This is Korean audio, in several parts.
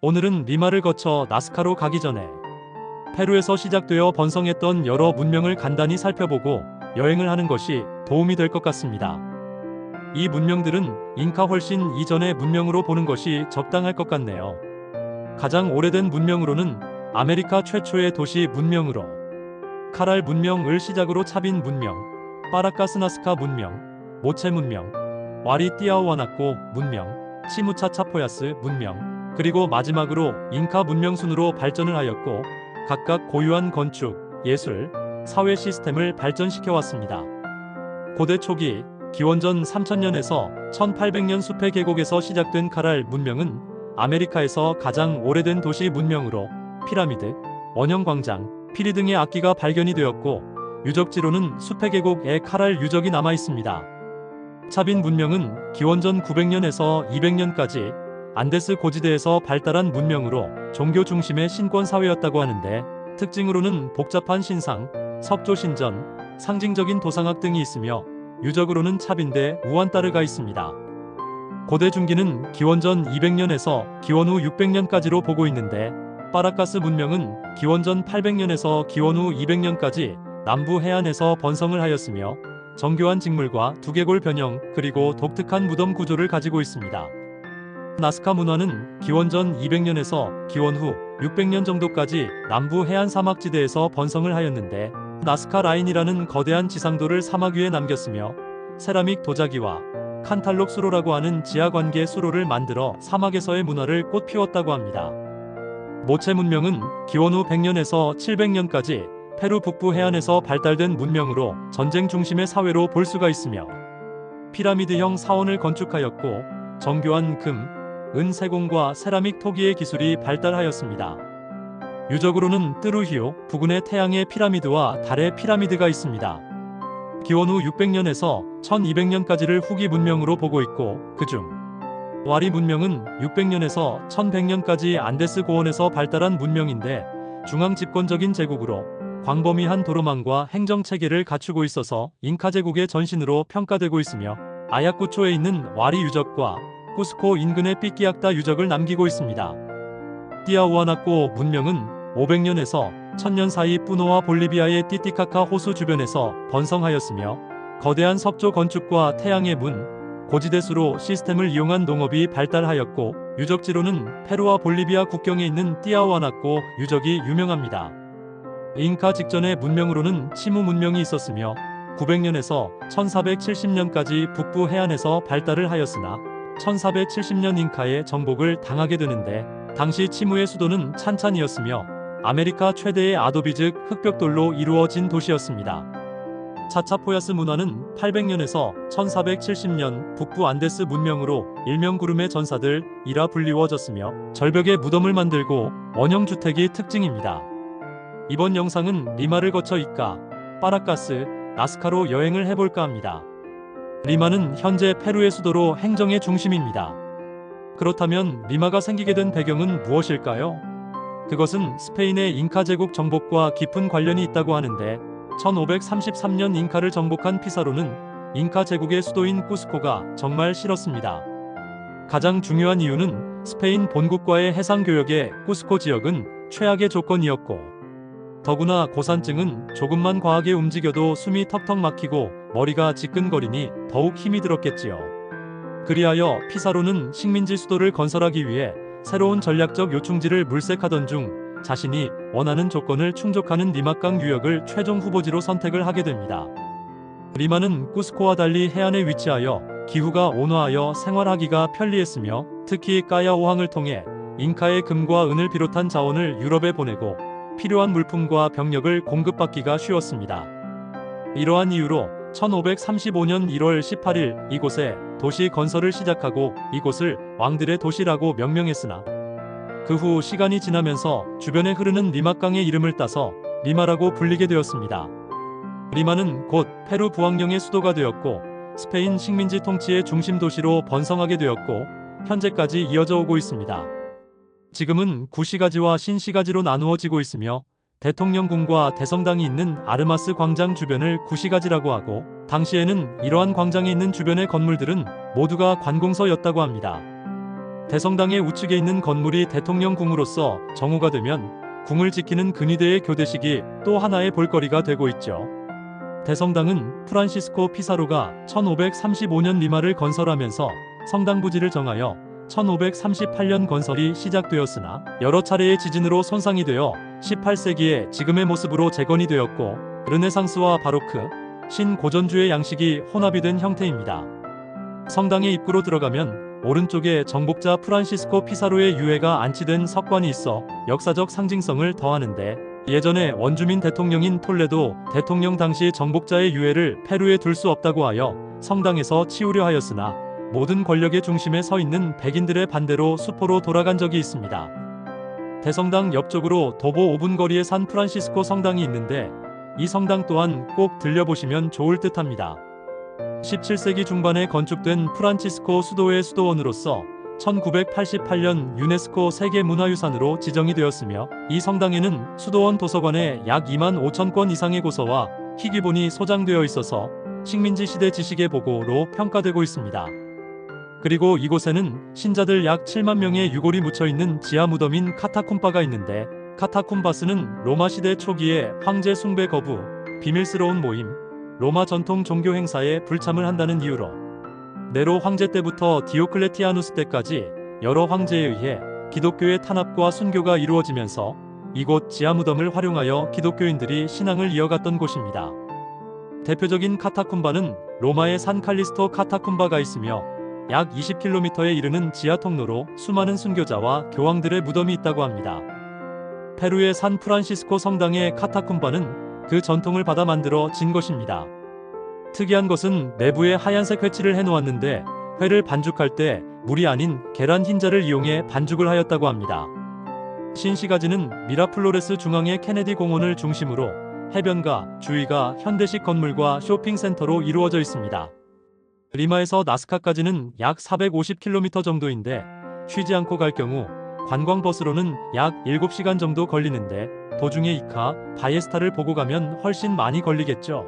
오늘은 리마를 거쳐 나스카로 가기 전에 페루에서 시작되어 번성했던 여러 문명을 간단히 살펴보고 여행을 하는 것이 도움이 될 것 같습니다. 이 문명들은 잉카 훨씬 이전의 문명으로 보는 것이 적당할 것 같네요. 가장 오래된 문명으로는 아메리카 최초의 도시 문명으로 카랄 문명을 시작으로 차빈 문명, 파라카스 나스카 문명, 모체 문명, 와리 띠아오아나꼬 문명, 치무차 차포야스 문명, 그리고 마지막으로 잉카 문명 순으로 발전을 하였고 각각 고유한 건축, 예술, 사회 시스템을 발전시켜 왔습니다. 고대 초기 기원전 3000년에서 1800년 숲의 계곡에서 시작된 카랄 문명은 아메리카에서 가장 오래된 도시 문명으로 피라미드, 원형 광장, 피리 등의 악기가 발견이 되었고 유적지로는 숲의 계곡에 카랄 유적이 남아 있습니다. 차빈 문명은 기원전 900년에서 200년까지 안데스 고지대에서 발달한 문명으로 종교 중심의 신권 사회였다고 하는데 특징으로는 복잡한 신상, 섭조 신전, 상징적인 도상학 등이 있으며 유적으로는 차빈대 우안따르가 있습니다. 고대 중기는 기원전 200년에서 기원 후 600년까지로 보고 있는데 파라카스 문명은 기원전 800년에서 기원 후 200년까지 남부 해안에서 번성을 하였으며 정교한 직물과 두개골 변형 그리고 독특한 무덤 구조를 가지고 있습니다. 나스카 문화는 기원전 200년에서 기원 후 600년 정도까지 남부 해안 사막지대에서 번성을 하였는데 나스카 라인이라는 거대한 지상도를 사막 위에 남겼으며 세라믹 도자기와 칸탈록 수로라고 하는 지하관계 수로를 만들어 사막에서의 문화를 꽃피웠다고 합니다. 모체 문명은 기원 후 100년에서 700년까지 페루 북부 해안에서 발달된 문명으로 전쟁 중심의 사회로 볼 수가 있으며 피라미드형 사원을 건축하였고 정교한 금, 은 세공과 세라믹 토기의 기술이 발달하였습니다. 유적으로는 뜨루히오 부근의 태양의 피라미드와 달의 피라미드가 있습니다. 기원 후 600년에서 1200년까지를 후기 문명으로 보고 있고 그중 와리 문명은 600년에서 1100년까지 안데스 고원에서 발달한 문명인데 중앙 집권적인 제국으로 광범위한 도로망과 행정체계를 갖추고 있어서 잉카 제국의 전신으로 평가되고 있으며 아야쿠초에 있는 와리 유적과 쿠스코 인근의 삐끼악다 유적을 남기고 있습니다. 띠아우아나꼬 문명은 500년에서 1000년 사이 뿌노와 볼리비아의 띠띠카카 호수 주변에서 번성하였으며 거대한 석조 건축과 태양의 문, 고지대수로 시스템을 이용한 농업이 발달하였고 유적지로는 페루와 볼리비아 국경에 있는 띠아우아나꼬 유적이 유명합니다. 잉카 직전의 문명으로는 치무 문명이 있었으며 900년에서 1470년까지 북부 해안에서 발달을 하였으나 1470년 잉카의 정복을 당하게 되는데 당시 치무의 수도는 찬찬이었으며 아메리카 최대의 아도비 즉 흑벽돌로 이루어진 도시였습니다. 차차포야스 문화는 800년에서 1470년 북부 안데스 문명으로 일명 구름의 전사들이라 불리워졌으며 절벽에 무덤을 만들고 원형 주택이 특징입니다. 이번 영상은 리마를 거쳐 이카, 파라카스, 나스카로 여행을 해볼까 합니다. 리마는 현재 페루의 수도로 행정의 중심입니다. 그렇다면 리마가 생기게 된 배경은 무엇일까요? 그것은 스페인의 잉카 제국 정복과 깊은 관련이 있다고 하는데 1533년 잉카를 정복한 피사로는 잉카 제국의 수도인 쿠스코가 정말 싫었습니다. 가장 중요한 이유는 스페인 본국과의 해상교역에 쿠스코 지역은 최악의 조건이었고 더구나 고산증은 조금만 과하게 움직여도 숨이 턱턱 막히고 머리가 지끈거리니 더욱 힘이 들었겠지요. 그리하여 피사로는 식민지 수도를 건설하기 위해 새로운 전략적 요충지를 물색하던 중 자신이 원하는 조건을 충족하는 리마강 유역을 최종 후보지로 선택을 하게 됩니다. 리마는 쿠스코와 달리 해안에 위치하여 기후가 온화하여 생활하기가 편리했으며 특히 까야오항을 통해 잉카의 금과 은을 비롯한 자원을 유럽에 보내고 필요한 물품과 병력을 공급받기가 쉬웠습니다. 이러한 이유로 1535년 1월 18일 이곳에 도시 건설을 시작하고 이곳을 왕들의 도시라고 명명했으나 그 후 시간이 지나면서 주변에 흐르는 리마강의 이름을 따서 리마라고 불리게 되었습니다. 리마는 곧 페루 부항령의 수도가 되었고 스페인 식민지 통치의 중심 도시로 번성하게 되었고 현재까지 이어져 오고 있습니다. 지금은 구시가지와 신시가지로 나누어지고 있으며 대통령궁과 대성당이 있는 아르마스 광장 주변을 구시가지라고 하고 당시에는 이러한 광장에 있는 주변의 건물들은 모두가 관공서였다고 합니다. 대성당의 우측에 있는 건물이 대통령궁으로서 정오가 되면 궁을 지키는 근위대의 교대식이 또 하나의 볼거리가 되고 있죠. 대성당은 프란시스코 피사로가 1535년 리마를 건설하면서 성당 부지를 정하여 1538년 건설이 시작되었으나 여러 차례의 지진으로 손상이 되어 18세기에 지금의 모습으로 재건이 되었고, 르네상스와 바로크, 신고전주의 양식이 혼합이 된 형태입니다. 성당의 입구로 들어가면 오른쪽에 정복자 프란시스코 피사로의 유해가 안치된 석관이 있어 역사적 상징성을 더하는데, 예전에 원주민 대통령인 톨레도 대통령 당시 정복자의 유해를 페루에 둘 수 없다고 하여 성당에서 치우려 하였으나 모든 권력의 중심에 서 있는 백인들의 반대로 수포로 돌아간 적이 있습니다. 대성당 옆쪽으로 도보 5분 거리에 산 프란시스코 성당이 있는데, 이 성당 또한 꼭 들려보시면 좋을 듯합니다. 17세기 중반에 건축된 프란치스코 수도의 수도원으로서 1988년 유네스코 세계문화유산으로 지정이 되었으며, 이 성당에는 수도원 도서관에 약 2만 5천 권 이상의 고서와 희귀본이 소장되어 있어서 식민지 시대 지식의 보고로 평가되고 있습니다. 그리고 이곳에는 신자들 약 7만 명의 유골이 묻혀있는 지하 무덤인 카타쿰바가 있는데, 카타쿰바스는 로마 시대 초기에 황제 숭배 거부, 비밀스러운 모임, 로마 전통 종교 행사에 불참을 한다는 이유로 네로 황제 때부터 디오클레티아누스 때까지 여러 황제에 의해 기독교의 탄압과 순교가 이루어지면서 이곳 지하 무덤을 활용하여 기독교인들이 신앙을 이어갔던 곳입니다. 대표적인 카타쿰바는 로마의 산 칼리스토 카타쿰바가 있으며, 약 20km에 이르는 지하 통로로 수많은 순교자와 교황들의 무덤이 있다고 합니다. 페루의 산 프란시스코 성당의 카타쿰바는 그 전통을 받아 만들어진 것입니다. 특이한 것은 내부에 하얀색 회칠을 해놓았는데, 회를 반죽할 때 물이 아닌 계란 흰자를 이용해 반죽을 하였다고 합니다. 신시가지는 미라플로레스 중앙의 케네디 공원을 중심으로 해변가, 주위가 현대식 건물과 쇼핑센터로 이루어져 있습니다. 리마에서 나스카까지는 약 450km 정도인데, 쉬지 않고 갈 경우 관광버스로는 약 7시간 정도 걸리는데, 도중에 이카, 바이에스타를 보고 가면 훨씬 많이 걸리겠죠.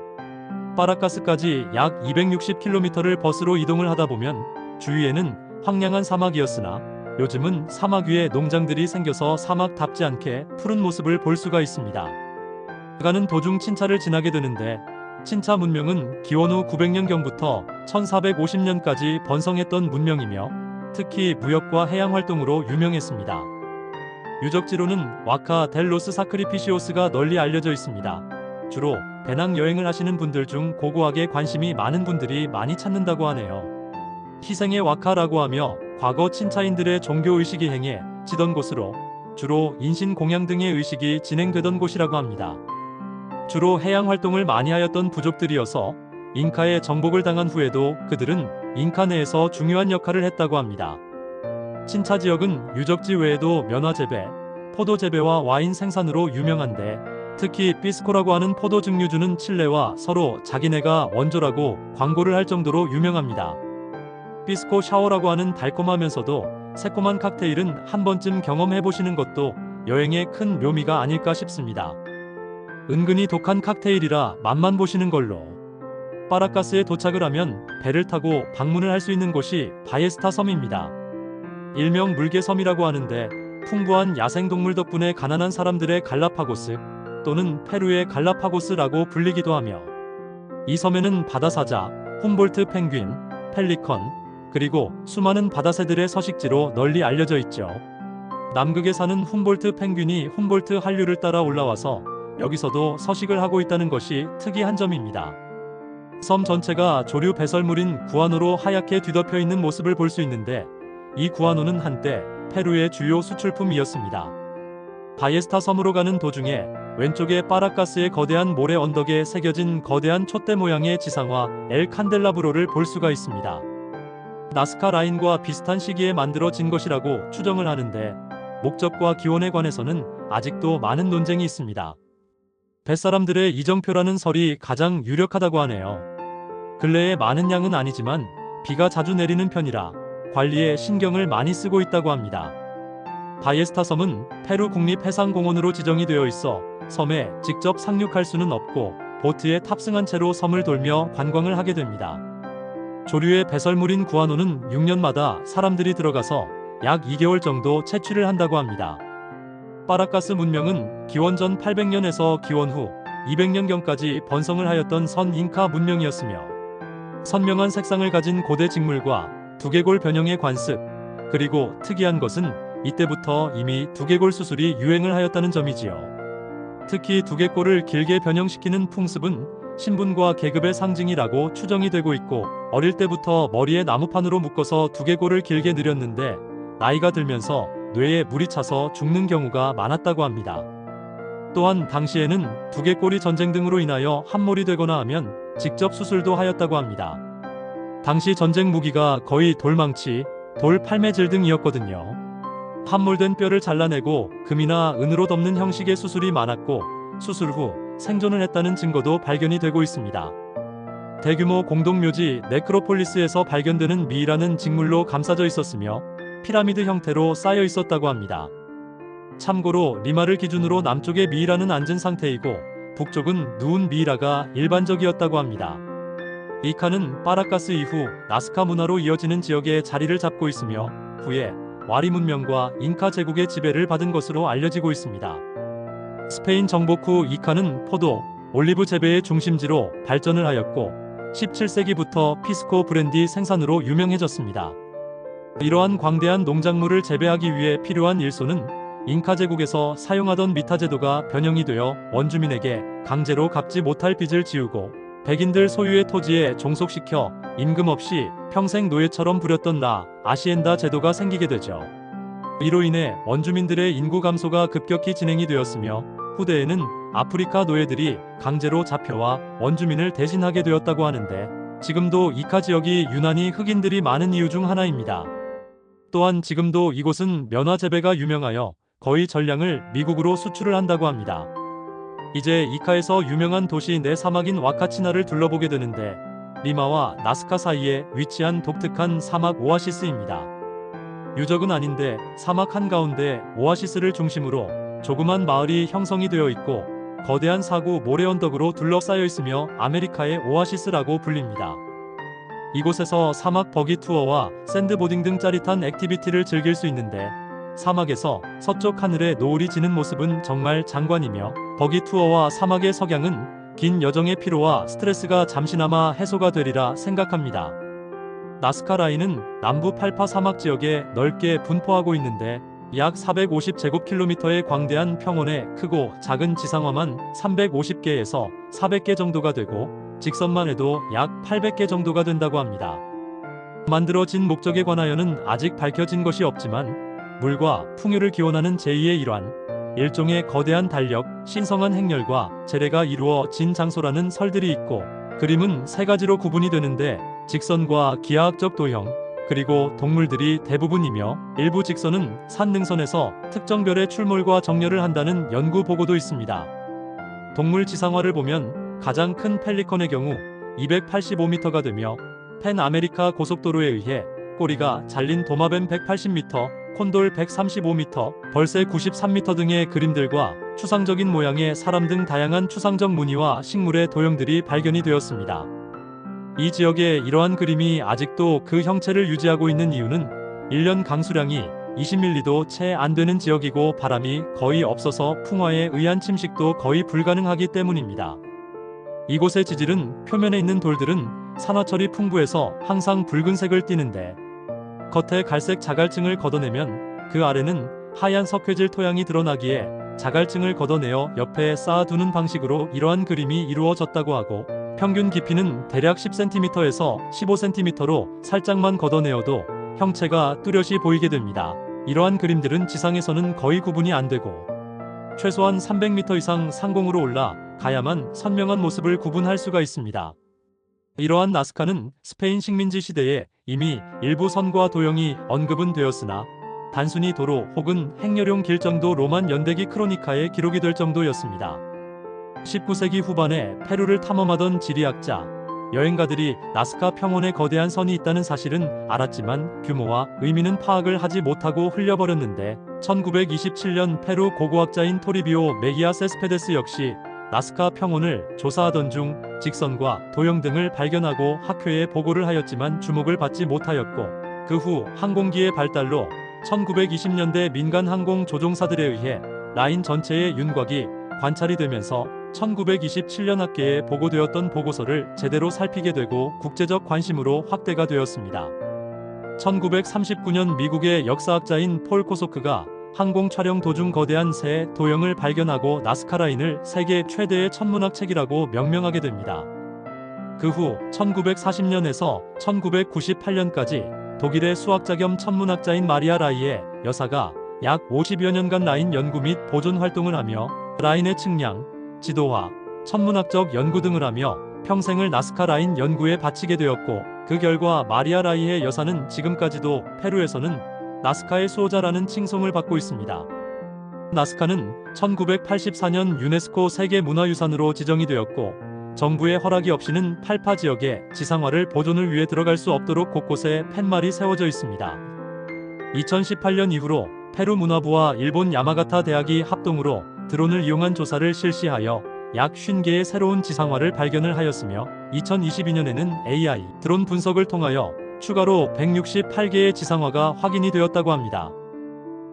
파라카스까지 약 260km를 버스로 이동을 하다 보면 주위에는 황량한 사막이었으나 요즘은 사막 위에 농장들이 생겨서 사막답지 않게 푸른 모습을 볼 수가 있습니다. 가는 도중 친차를 지나게 되는데, 친차 문명은 기원 후 900년경부터 1450년까지 번성했던 문명이며, 특히 무역과 해양 활동으로 유명했습니다. 유적지로는 와카 델 로스 사크리피시오스가 널리 알려져 있습니다. 주로 배낭 여행을 하시는 분들 중 고고학에 관심이 많은 분들이 많이 찾는다고 하네요. 희생의 와카라고 하며 과거 친차인들의 종교의식이 행해지던 곳으로 주로 인신공양 등의 의식이 진행되던 곳이라고 합니다. 주로 해양 활동을 많이 하였던 부족들이어서 잉카의 정복을 당한 후에도 그들은 잉카 내에서 중요한 역할을 했다고 합니다. 친차 지역은 유적지 외에도 면화 재배, 포도 재배와 와인 생산으로 유명한데, 특히 피스코라고 하는 포도 증류주는 칠레와 서로 자기네가 원조라고 광고를 할 정도로 유명합니다. 피스코 샤워라고 하는 달콤하면서도 새콤한 칵테일은 한 번쯤 경험해보시는 것도 여행의 큰 묘미가 아닐까 싶습니다. 은근히 독한 칵테일이라 맛만 보시는 걸로. 파라카스에 도착을 하면 배를 타고 방문을 할 수 있는 곳이 바이에스타 섬입니다. 일명 물개섬이라고 하는데, 풍부한 야생동물 덕분에 가난한 사람들의 갈라파고스 또는 페루의 갈라파고스라고 불리기도 하며, 이 섬에는 바다사자, 훔볼트 펭귄, 펠리컨, 그리고 수많은 바다새들의 서식지로 널리 알려져 있죠. 남극에 사는 훔볼트 펭귄이 훔볼트 한류를 따라 올라와서 여기서도 서식을 하고 있다는 것이 특이한 점입니다. 섬 전체가 조류 배설물인 구아노로 하얗게 뒤덮여 있는 모습을 볼 수 있는데, 이 구아노는 한때 페루의 주요 수출품이었습니다. 바이에스타 섬으로 가는 도중에 왼쪽에 파라카스의 거대한 모래 언덕에 새겨진 거대한 촛대 모양의 지상화 엘 칸델라브로를 볼 수가 있습니다. 나스카 라인과 비슷한 시기에 만들어진 것이라고 추정을 하는데, 목적과 기원에 관해서는 아직도 많은 논쟁이 있습니다. 뱃사람들의 이정표라는 설이 가장 유력하다고 하네요. 근래에 많은 양은 아니지만 비가 자주 내리는 편이라 관리에 신경을 많이 쓰고 있다고 합니다. 바이에스타 섬은 페루 국립해상공원으로 지정이 되어 있어 섬에 직접 상륙할 수는 없고 보트에 탑승한 채로 섬을 돌며 관광을 하게 됩니다. 조류의 배설물인 구아노는 6년마다 사람들이 들어가서 약 2개월 정도 채취를 한다고 합니다. 파라카스 문명은 기원전 800년에서 기원 후 200년경까지 번성을 하였던 선잉카 문명이었으며 선명한 색상을 가진 고대 직물과 두개골 변형의 관습, 그리고 특이한 것은 이때부터 이미 두개골 수술이 유행을 하였다는 점이지요. 특히 두개골을 길게 변형시키는 풍습은 신분과 계급의 상징이라고 추정이 되고 있고, 어릴 때부터 머리에 나무판으로 묶어서 두개골을 길게 늘였는데 나이가 들면서 뇌에 물이 차서 죽는 경우가 많았다고 합니다. 또한 당시에는 두개골이 전쟁 등으로 인하여 함몰이 되거나 하면 직접 수술도 하였다고 합니다. 당시 전쟁 무기가 거의 돌망치, 돌팔매질 등이었거든요. 함몰된 뼈를 잘라내고 금이나 은으로 덮는 형식의 수술이 많았고, 수술 후 생존을 했다는 증거도 발견이 되고 있습니다. 대규모 공동묘지 네크로폴리스에서 발견되는 미이라는 직물로 감싸져 있었으며 피라미드 형태로 쌓여 있었다고 합니다. 참고로 리마를 기준으로 남쪽의 미이라는 앉은 상태이고 북쪽은 누운 미이라가 일반적이었다고 합니다. 이 칸은 파라카스 이후 나스카 문화로 이어지는 지역에 자리를 잡고 있으며 후에 와리 문명과 잉카 제국의 지배를 받은 것으로 알려지고 있습니다. 스페인 정복 후 이 칸은 포도, 올리브 재배의 중심지로 발전을 하였고 17세기부터 피스코 브랜디 생산으로 유명해졌습니다. 이러한 광대한 농작물을 재배하기 위해 필요한 일소는 잉카 제국에서 사용하던 미타 제도가 변형이 되어 원주민에게 강제로 갚지 못할 빚을 지우고 백인들 소유의 토지에 종속시켜 임금 없이 평생 노예처럼 부렸던 아시엔다 제도가 생기게 되죠. 이로 인해 원주민들의 인구 감소가 급격히 진행이 되었으며 후대에는 아프리카 노예들이 강제로 잡혀와 원주민을 대신하게 되었다고 하는데, 지금도 이카 지역이 유난히 흑인들이 많은 이유 중 하나입니다. 또한 지금도 이곳은 면화 재배가 유명하여 거의 전량을 미국으로 수출을 한다고 합니다. 이제 이카에서 유명한 도시 내 사막인 와카치나를 둘러보게 되는데, 리마와 나스카 사이에 위치한 독특한 사막 오아시스입니다. 유적은 아닌데 사막 한가운데 오아시스를 중심으로 조그만 마을이 형성이 되어 있고 거대한 사구 모래 언덕으로 둘러싸여 있으며 아메리카의 오아시스라고 불립니다. 이곳에서 사막 버기 투어와 샌드보딩 등 짜릿한 액티비티를 즐길 수 있는데, 사막에서 서쪽 하늘에 노을이 지는 모습은 정말 장관이며 버기 투어와 사막의 석양은 긴 여정의 피로와 스트레스가 잠시나마 해소가 되리라 생각합니다. 나스카 라인은 남부 팔파 사막 지역에 넓게 분포하고 있는데 약 450제곱킬로미터의 광대한 평원에 크고 작은 지상화만 350개에서 400개 정도가 되고 직선만 해도 약 800개 정도가 된다고 합니다. 만들어진 목적에 관하여는 아직 밝혀진 것이 없지만 물과 풍요를 기원하는 제2의 일환, 일종의 거대한 달력, 신성한 행렬과 재래가 이루어진 장소라는 설들이 있고, 그림은 세 가지로 구분이 되는데 직선과 기하학적 도형, 그리고 동물들이 대부분이며 일부 직선은 산능선에서 특정 별의 출몰과 정렬을 한다는 연구 보고도 있습니다. 동물 지상화를 보면 가장 큰 펠리컨의 경우 285m가 되며 펜 아메리카 고속도로에 의해 꼬리가 잘린 도마뱀 180m, 콘돌 135m, 벌새 93m 등의 그림들과 추상적인 모양의 사람 등 다양한 추상적 무늬와 식물의 도형들이 발견이 되었습니다. 이 지역에 이러한 그림이 아직도 그 형체를 유지하고 있는 이유는 1년 강수량이 20mm도 채 안 되는 지역이고 바람이 거의 없어서 풍화에 의한 침식도 거의 불가능하기 때문입니다. 이곳의 지질은 표면에 있는 돌들은 산화철이 풍부해서 항상 붉은색을 띠는데 겉에 갈색 자갈층을 걷어내면 그 아래는 하얀 석회질 토양이 드러나기에 자갈층을 걷어내어 옆에 쌓아두는 방식으로 이러한 그림이 이루어졌다고 하고, 평균 깊이는 대략 10cm에서 15cm로 살짝만 걷어내어도 형체가 뚜렷이 보이게 됩니다. 이러한 그림들은 지상에서는 거의 구분이 안 되고 최소한 300m 이상 상공으로 올라 가야만 선명한 모습을 구분할 수가 있습니다. 이러한 나스카는 스페인 식민지 시대에 이미 일부 선과 도형이 언급은 되었으나 단순히 도로 혹은 행렬용 길 정도 로만 연대기 크로니카에 기록이 될 정도였습니다. 19세기 후반에 페루를 탐험하던 지리학자, 여행가들이 나스카 평원에 거대한 선이 있다는 사실은 알았지만 규모와 의미는 파악을 하지 못하고 흘려버렸는데 1927년 페루 고고학자인 토리비오 메기아 세스페데스 역시 나스카 평원을 조사하던 중 직선과 도형 등을 발견하고 학회에 보고를 하였지만 주목을 받지 못하였고, 그 후 항공기의 발달로 1920년대 민간 항공 조종사들에 의해 라인 전체의 윤곽이 관찰이 되면서 1927년 학계에 보고되었던 보고서를 제대로 살피게 되고 국제적 관심으로 확대가 되었습니다. 1939년 미국의 역사학자인 폴 코소크가 항공 촬영 도중 거대한 새 도형을 발견하고 나스카 라인을 세계 최대의 천문학책이라고 명명하게 됩니다. 그 후 1940년에서 1998년까지 독일의 수학자 겸 천문학자인 마리아 라이의 여사가 약 50여 년간 라인 연구 및 보존 활동을 하며 라인의 측량, 지도화, 천문학적 연구 등을 하며 평생을 나스카 라인 연구에 바치게 되었고, 그 결과 마리아 라이의 여사는 지금까지도 페루에서는 나스카의 수호자라는 칭송을 받고 있습니다. 나스카는 1984년 유네스코 세계문화유산으로 지정이 되었고, 정부의 허락이 없이는 팔파 지역의 지상화를 보존을 위해 들어갈 수 없도록 곳곳에 팻말이 세워져 있습니다. 2018년 이후로 페루 문화부와 일본 야마가타 대학이 합동으로 드론을 이용한 조사를 실시하여 약 50개의 새로운 지상화를 발견을 하였으며, 2022년에는 AI 드론 분석을 통하여 추가로 168개의 지상화가 확인이 되었다고 합니다.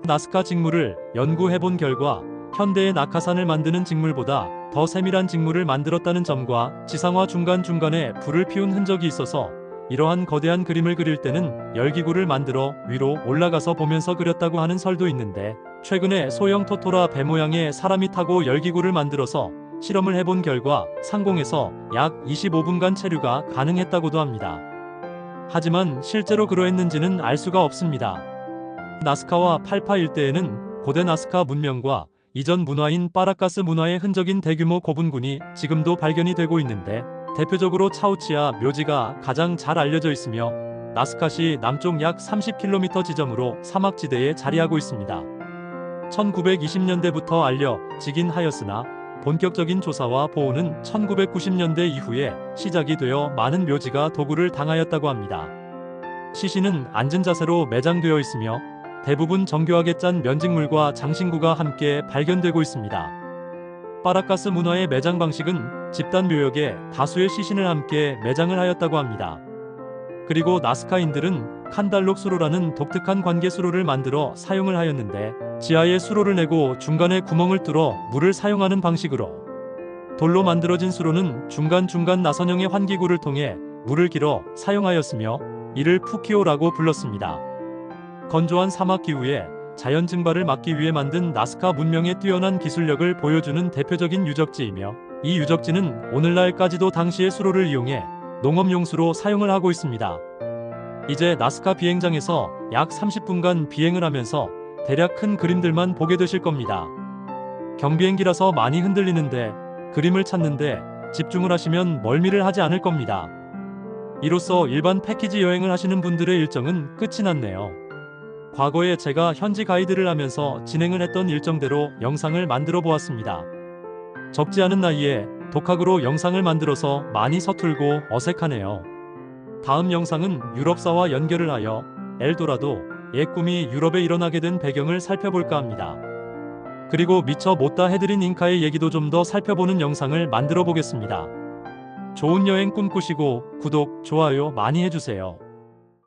나스카 직물을 연구해본 결과 현대의 낙하산을 만드는 직물보다 더 세밀한 직물을 만들었다는 점과 지상화 중간중간에 불을 피운 흔적이 있어서 이러한 거대한 그림을 그릴 때는 열기구를 만들어 위로 올라가서 보면서 그렸다고 하는 설도 있는데, 최근에 소형 토토라 배 모양의 사람이 타고 열기구를 만들어서 실험을 해본 결과 상공에서 약 25분간 체류가 가능했다고도 합니다. 하지만 실제로 그러했는지는 알 수가 없습니다. 나스카와 팔파 일대에는 고대 나스카 문명과 이전 문화인 파라카스 문화의 흔적인 대규모 고분군이 지금도 발견이 되고 있는데, 대표적으로 차우치아 묘지가 가장 잘 알려져 있으며 나스카시 남쪽 약 30km 지점으로 사막지대에 자리하고 있습니다. 1920년대부터 알려지긴 하였으나 본격적인 조사와 보호는 1990년대 이후에 시작이 되어 많은 묘지가 도굴을 당하였다고 합니다. 시신은 앉은 자세로 매장되어 있으며 대부분 정교하게 짠 면직물과 장신구가 함께 발견되고 있습니다. 파라카스 문화의 매장 방식은 집단 묘역에 다수의 시신을 함께 매장을 하였다고 합니다. 그리고 나스카인들은 칸달록 수로라는 독특한 관계 수로를 만들어 사용을 하였는데, 지하에 수로를 내고 중간에 구멍을 뚫어 물을 사용하는 방식으로 돌로 만들어진 수로는 중간중간 나선형의 환기구를 통해 물을 길어 사용하였으며 이를 푸키오라고 불렀습니다. 건조한 사막 기후에 자연 증발을 막기 위해 만든 나스카 문명의 뛰어난 기술력을 보여주는 대표적인 유적지이며, 이 유적지는 오늘날까지도 당시의 수로를 이용해 농업용수로 사용을 하고 있습니다. 이제 나스카 비행장에서 약 30분간 비행을 하면서 대략 큰 그림들만 보게 되실 겁니다. 경비행기라서 많이 흔들리는데 그림을 찾는데 집중을 하시면 멀미를 하지 않을 겁니다. 이로써 일반 패키지 여행을 하시는 분들의 일정은 끝이 났네요. 과거에 제가 현지 가이드를 하면서 진행을 했던 일정대로 영상을 만들어 보았습니다. 적지 않은 나이에 독학으로 영상을 만들어서 많이 서툴고 어색하네요. 다음 영상은 유럽사와 연결을 하여 엘도라도, 옛 꿈이 유럽에 일어나게 된 배경을 살펴볼까 합니다. 그리고 미처 못다 해드린 잉카의 얘기도 좀 더 살펴보는 영상을 만들어 보겠습니다. 좋은 여행 꿈꾸시고 구독, 좋아요 많이 해주세요.